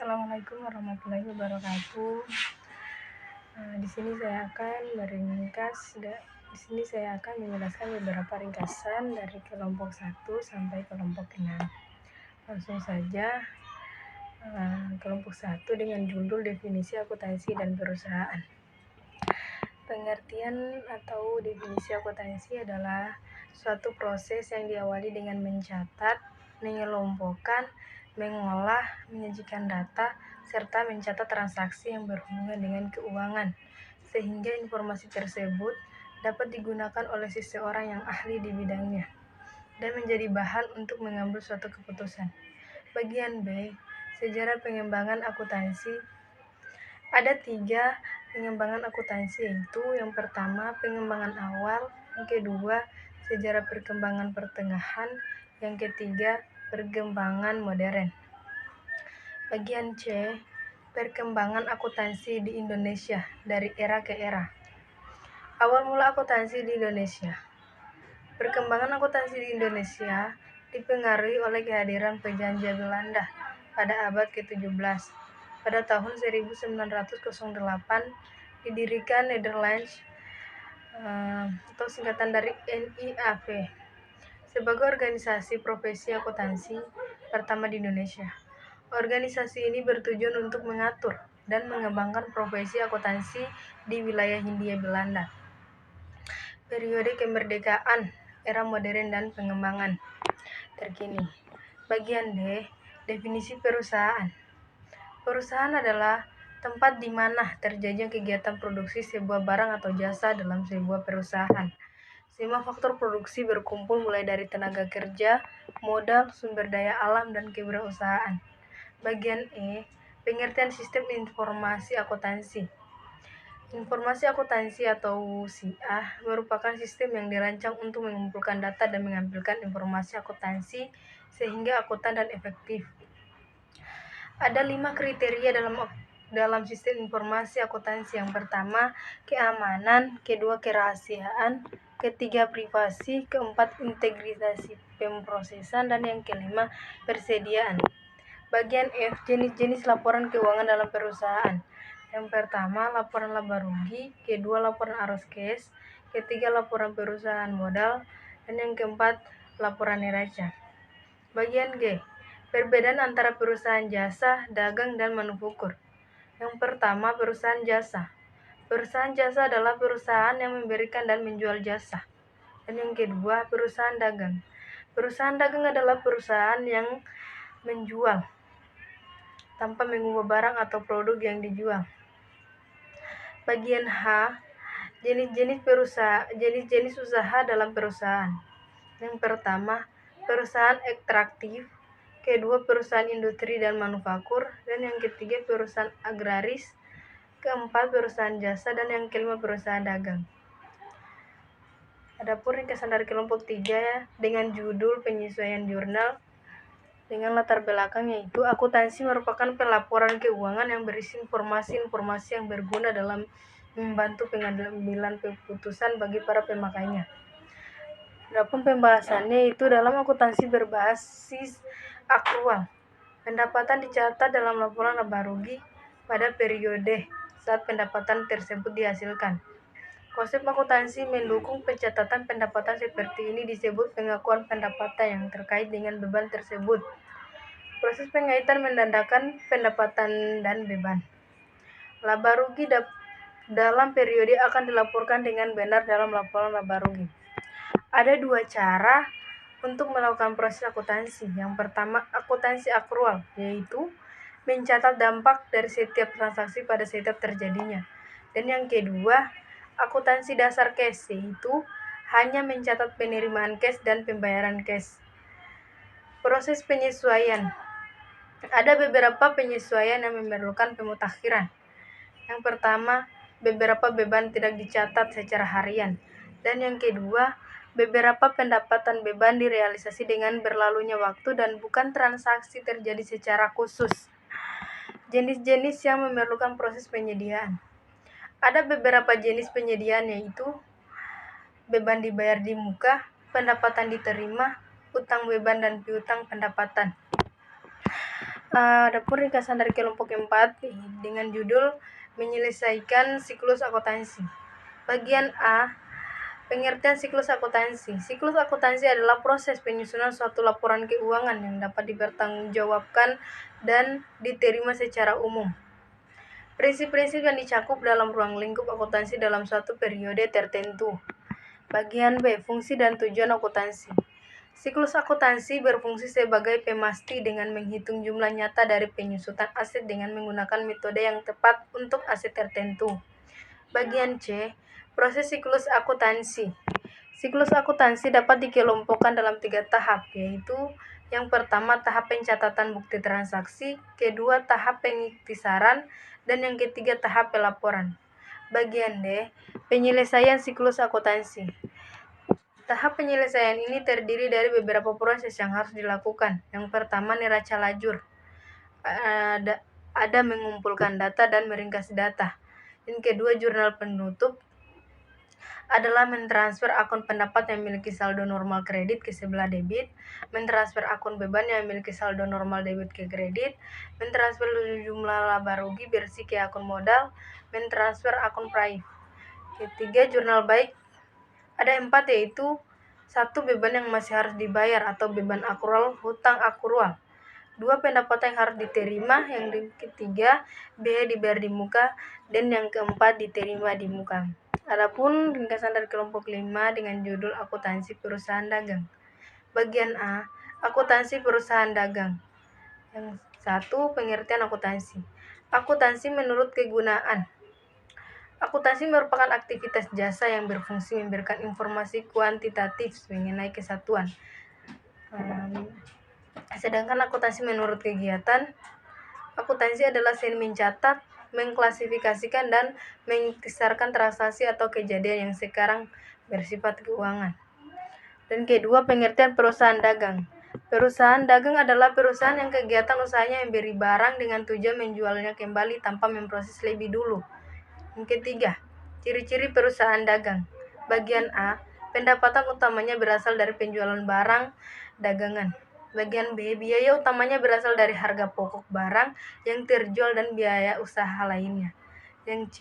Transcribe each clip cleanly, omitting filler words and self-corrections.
Assalamualaikum warahmatullahi wabarakatuh. Di sini saya akan menjelaskan beberapa ringkasan dari kelompok 1 sampai kelompok 6. Langsung saja, kelompok 1 dengan judul definisi akuntansi dan perusahaan. Pengertian atau definisi akuntansi adalah suatu proses yang diawali dengan mencatat, mengelompokkan, mengolah, menyajikan data, serta mencatat transaksi yang berhubungan dengan keuangan, sehingga informasi tersebut dapat digunakan oleh seseorang yang ahli di bidangnya dan menjadi bahan untuk mengambil suatu keputusan. Bagian B, sejarah pengembangan akuntansi. Ada 3 pengembangan akuntansi, yaitu yang pertama pengembangan awal, yang kedua sejarah perkembangan pertengahan, yang ketiga perkembangan modern. Bagian C, perkembangan akuntansi di Indonesia dari era ke era. Awal mula akuntansi di Indonesia. Perkembangan akuntansi di Indonesia dipengaruhi oleh kehadiran penjajah Belanda pada abad ke-17. Pada tahun 1908 didirikan Netherlands atau singkatan dari NIAV sebagai organisasi profesi akuntansi pertama di Indonesia. Organisasi ini bertujuan untuk mengatur dan mengembangkan profesi akuntansi di wilayah Hindia Belanda. Periode kemerdekaan, era modern dan pengembangan terkini. Bagian D, definisi perusahaan. Perusahaan adalah tempat di mana terjadinya kegiatan produksi sebuah barang atau jasa dalam sebuah perusahaan. Semua faktor produksi berkumpul mulai dari tenaga kerja, modal, sumber daya alam, dan kewirausahaan. Bagian E, pengertian sistem informasi akuntansi. Informasi akuntansi atau SIA merupakan sistem yang dirancang untuk mengumpulkan data dan mengambilkan informasi akuntansi sehingga akuntan dan efektif. Ada 5 kriteria dalam sistem informasi akuntansi. Yang pertama, keamanan, kedua kerahasiaan, ketiga privasi, keempat integritas pemrosesan, dan yang kelima persediaan. Bagian F, jenis-jenis laporan keuangan dalam perusahaan. Yang pertama, laporan laba rugi, kedua laporan arus kas, ketiga laporan perusahaan modal, dan yang keempat laporan neraca. Bagian G, perbedaan antara perusahaan jasa, dagang, dan manufaktur. Yang pertama, perusahaan jasa. Perusahaan jasa adalah perusahaan yang memberikan dan menjual jasa. Dan yang kedua, perusahaan dagang. Perusahaan dagang adalah perusahaan yang menjual tanpa mengubah barang atau produk yang dijual. Bagian H, jenis-jenis usaha dalam perusahaan. Yang pertama, perusahaan ekstraktif, kedua perusahaan industri dan manufaktur, dan yang ketiga perusahaan agraris, keempat perusahaan jasa, dan yang kelima perusahaan dagang. Adapun ringkasan dari kelompok 3 dengan judul penyesuaian jurnal dengan latar belakang, yaitu akuntansi merupakan pelaporan keuangan yang berisi informasi-informasi yang berguna dalam membantu pengambilan keputusan bagi para pemakainya. Adapun pembahasannya itu dalam akuntansi berbasis akrual. Pendapatan dicatat dalam laporan laba rugi pada periode saat pendapatan tersebut dihasilkan. Konsep akuntansi mendukung pencatatan pendapatan seperti ini disebut pengakuan pendapatan yang terkait dengan beban tersebut. Proses pengaitan menandakan pendapatan dan beban. Laba rugi dalam periode akan dilaporkan dengan benar dalam laporan laba rugi. Ada 2 cara untuk melakukan proses akuntansi. Yang pertama, akuntansi akrual, yaitu mencatat dampak dari setiap transaksi pada setiap terjadinya. Dan yang kedua, akuntansi dasar cash, yaitu hanya mencatat penerimaan cash dan pembayaran cash. Proses penyesuaian. Ada beberapa penyesuaian yang memerlukan pemutakhiran. Yang pertama, beberapa beban tidak dicatat secara harian. Dan yang kedua, beberapa pendapatan beban direalisasi dengan berlalunya waktu dan bukan transaksi terjadi secara khusus. Jenis-jenis yang memerlukan proses penyediaan. Ada beberapa jenis penyediaan, yaitu beban dibayar di muka, pendapatan diterima, utang beban, dan piutang pendapatan. Adapun ringkasan dari kelompok 4 dengan judul menyelesaikan siklus akuntansi. Bagian A, pengertian siklus akuntansi. Siklus akuntansi adalah proses penyusunan suatu laporan keuangan yang dapat dipertanggungjawabkan dan diterima secara umum. Prinsip-prinsip yang dicakup dalam ruang lingkup akuntansi dalam suatu periode tertentu. Bagian B, fungsi dan tujuan akuntansi. Siklus akuntansi berfungsi sebagai pemasti dengan menghitung jumlah nyata dari penyusutan aset dengan menggunakan metode yang tepat untuk aset tertentu. Bagian C, proses siklus akuntansi. Siklus akuntansi dapat dikelompokkan dalam 3 tahap, yaitu yang pertama tahap pencatatan bukti transaksi, kedua tahap pengiktisaran, dan yang ketiga tahap pelaporan. Bagian D, penyelesaian siklus akuntansi. Tahap penyelesaian ini terdiri dari beberapa proses yang harus dilakukan. Yang pertama, neraca lajur. Ada mengumpulkan data dan meringkas data. Yang kedua, jurnal penutup adalah mentransfer akun pendapat yang memiliki saldo normal kredit ke sebelah debit, mentransfer akun beban yang memiliki saldo normal debit ke kredit, mentransfer jumlah laba rugi bersih ke akun modal, mentransfer akun praif. Ketiga, jurnal baik. Ada 4, yaitu 1. Beban yang masih harus dibayar atau beban akrual, hutang akrual. 2. Pendapatan yang harus diterima. Yang ketiga, biaya dibayar di muka. Dan yang keempat, diterima di muka. Adapun ringkasan dari kelompok 5 dengan judul akuntansi perusahaan dagang. Bagian A, akuntansi perusahaan dagang. Yang 1, pengertian akuntansi. Akuntansi menurut kegunaan. Akuntansi merupakan aktivitas jasa yang berfungsi memberikan informasi kuantitatif mengenai kesatuan. Sedangkan akuntansi menurut kegiatan, akuntansi adalah seni mencatat, mengklasifikasikan, dan mengiktisarkan transaksi atau kejadian yang sekarang bersifat keuangan. Dan kedua, pengertian perusahaan dagang. Perusahaan dagang adalah perusahaan yang kegiatan usahanya memberi barang dengan tujuan menjualnya kembali tanpa memproses lebih dulu. Yang ketiga, ciri-ciri perusahaan dagang. Bagian A, pendapatan utamanya berasal dari penjualan barang dagangan. Bagian B, biaya utamanya berasal dari harga pokok barang yang terjual dan biaya usaha lainnya. Yang C,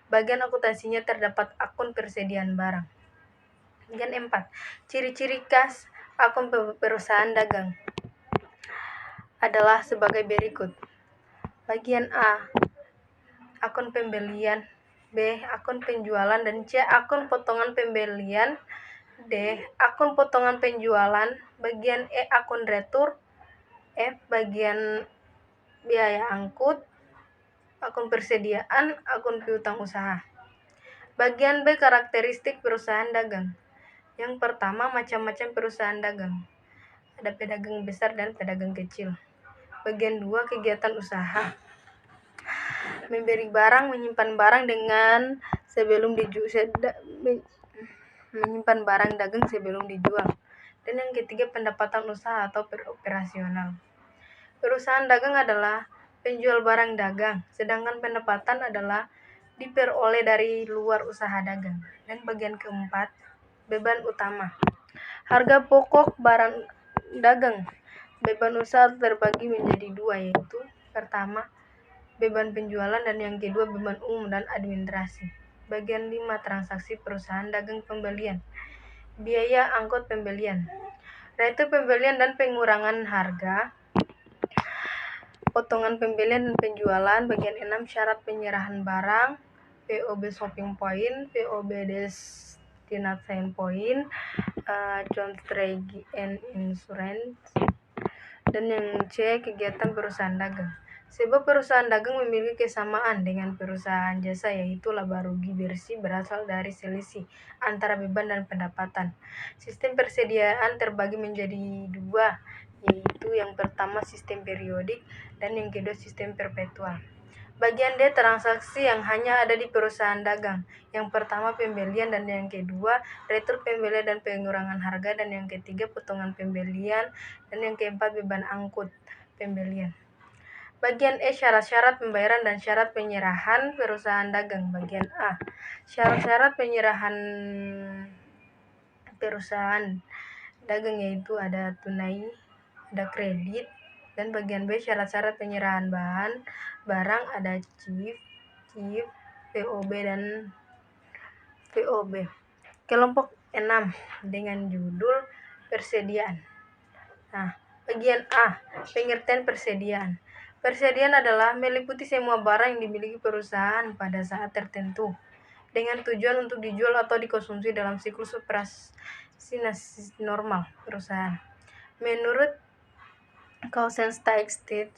bagian akuntansinya terdapat akun persediaan barang. Bagian 4, ciri-ciri khas akun perusahaan dagang adalah sebagai berikut. Bagian A, akun pembelian, B, akun penjualan, dan C, akun potongan pembelian, D, akun potongan penjualan, bagian E, akun retur, F, bagian biaya angkut, akun persediaan, akun piutang usaha. Bagian B, karakteristik perusahaan dagang. Yang pertama, macam-macam perusahaan dagang. Ada pedagang besar dan pedagang kecil. Bagian 2, kegiatan usaha. Memberi barang, menyimpan barang dengan sebelum menyimpan barang dagang sebelum dijual. Dan yang ketiga, pendapatan usaha atau operasional. Perusahaan dagang adalah penjual barang dagang, sedangkan pendapatan adalah diperoleh dari luar usaha dagang. Dan bagian keempat, beban utama. Harga pokok barang dagang. Beban usaha terbagi menjadi 2, yaitu pertama, beban penjualan, dan yang kedua, beban umum dan administrasi. Bagian 5, transaksi perusahaan dagang pembelian. Biaya angkut pembelian, retur pembelian dan pengurangan harga, potongan pembelian dan penjualan. Bagian 6, syarat penyerahan barang, POB shopping point, POB destination point, contract and insurance. Dan yang C, kegiatan perusahaan dagang. Sebab perusahaan dagang memiliki kesamaan dengan perusahaan jasa, yaitu laba rugi bersih berasal dari selisih antara beban dan pendapatan. Sistem persediaan terbagi menjadi 2, yaitu yang pertama sistem periodik dan yang kedua sistem perpetual. Bagian D, transaksi yang hanya ada di perusahaan dagang. Yang pertama, pembelian, dan yang kedua, retur pembelian dan pengurangan harga, dan yang ketiga, potongan pembelian, dan yang keempat, beban angkut pembelian. Bagian E, syarat-syarat pembayaran dan syarat penyerahan perusahaan dagang. Bagian A, syarat-syarat penyerahan perusahaan dagang, yaitu ada tunai, ada kredit, Dan bagian B, syarat-syarat penyerahan barang ada CIF, VOB, dan VOB. Kelompok 6 dengan judul persediaan. Nah, bagian A, pengertian persediaan. Persediaan adalah meliputi semua barang yang dimiliki perusahaan pada saat tertentu dengan tujuan untuk dijual atau dikonsumsi dalam siklus operasi normal perusahaan. Menurut Klausenstein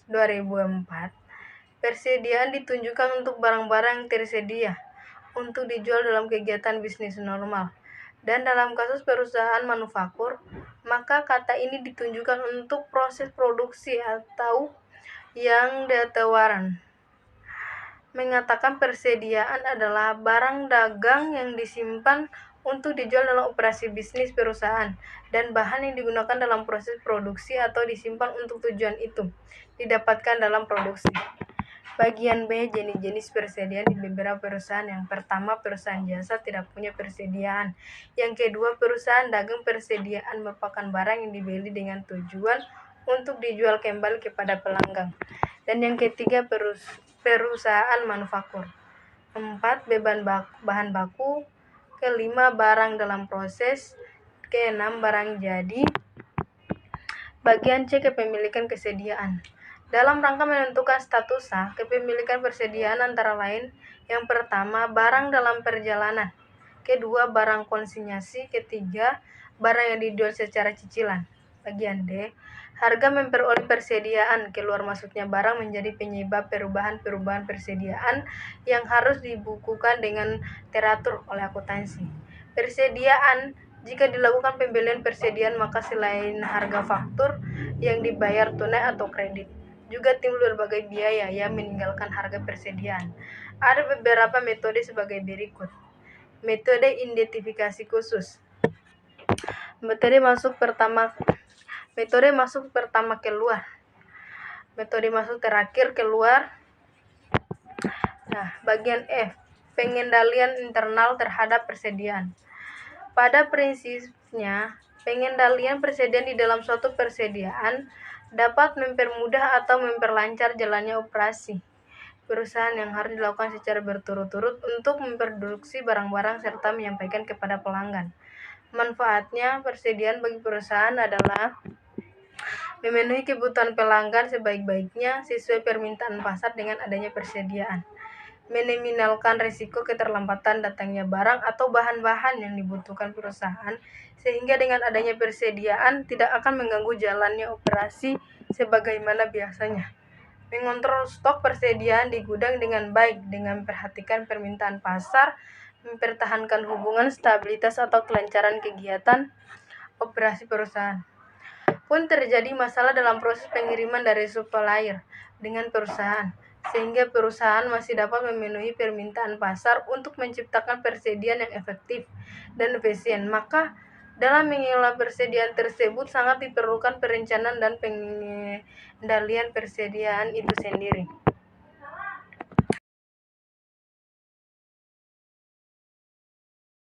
2004, persediaan ditunjukkan untuk barang-barang yang tersedia untuk dijual dalam kegiatan bisnis normal. Dan dalam kasus perusahaan manufaktur, maka kata ini ditunjukkan untuk proses produksi atau yang ditawaran. Mengatakan persediaan adalah barang dagang yang disimpan untuk dijual dalam operasi bisnis perusahaan dan bahan yang digunakan dalam proses produksi atau disimpan untuk tujuan itu didapatkan dalam produksi. Bagian B, jenis-jenis persediaan di beberapa perusahaan. Yang pertama, perusahaan jasa tidak punya persediaan. Yang kedua, perusahaan dagang. Persediaan merupakan barang yang dibeli dengan tujuan untuk dijual kembali kepada pelanggan. Dan yang ketiga, perusahaan manufaktur. 4, bahan baku. Kelima, barang dalam proses. Keenam, barang jadi. Bagian C, kepemilikan kesediaan. Dalam rangka menentukan status sah, kepemilikan persediaan antara lain: yang pertama, barang dalam perjalanan; kedua, barang konsinyasi; ketiga, barang yang dijual secara cicilan. Bagian D, harga memperoleh persediaan. Keluar masuknya barang menjadi penyebab perubahan persediaan yang harus dibukukan dengan teratur oleh akuntansi. Persediaan: jika dilakukan pembelian persediaan, maka selain harga faktur yang dibayar tunai atau kredit, juga timbul berbagai biaya yang meninggalkan harga persediaan. Ada beberapa metode sebagai berikut. Metode identifikasi khusus. Metode masuk pertama keluar. Metode masuk terakhir keluar. Nah, bagian F, pengendalian internal terhadap persediaan. Pada prinsipnya, pengendalian persediaan di dalam suatu persediaan dapat mempermudah atau memperlancar jalannya operasi perusahaan yang harus dilakukan secara berturut-turut untuk memproduksi barang-barang serta menyampaikan kepada pelanggan. Manfaatnya, persediaan bagi perusahaan adalah memenuhi kebutuhan pelanggan sebaik-baiknya sesuai permintaan pasar. Dengan adanya persediaan, meminimalkan risiko keterlambatan datangnya barang atau bahan-bahan yang dibutuhkan perusahaan, sehingga dengan adanya persediaan tidak akan mengganggu jalannya operasi sebagaimana biasanya. Mengontrol stok persediaan di gudang dengan baik dengan memperhatikan permintaan pasar, mempertahankan hubungan stabilitas atau kelancaran kegiatan operasi perusahaan. Pun terjadi masalah dalam proses pengiriman dari supplier dengan perusahaan, sehingga perusahaan masih dapat memenuhi permintaan pasar untuk menciptakan persediaan yang efektif dan efisien, maka dalam mengelola persediaan tersebut sangat diperlukan perencanaan dan pengendalian persediaan itu sendiri.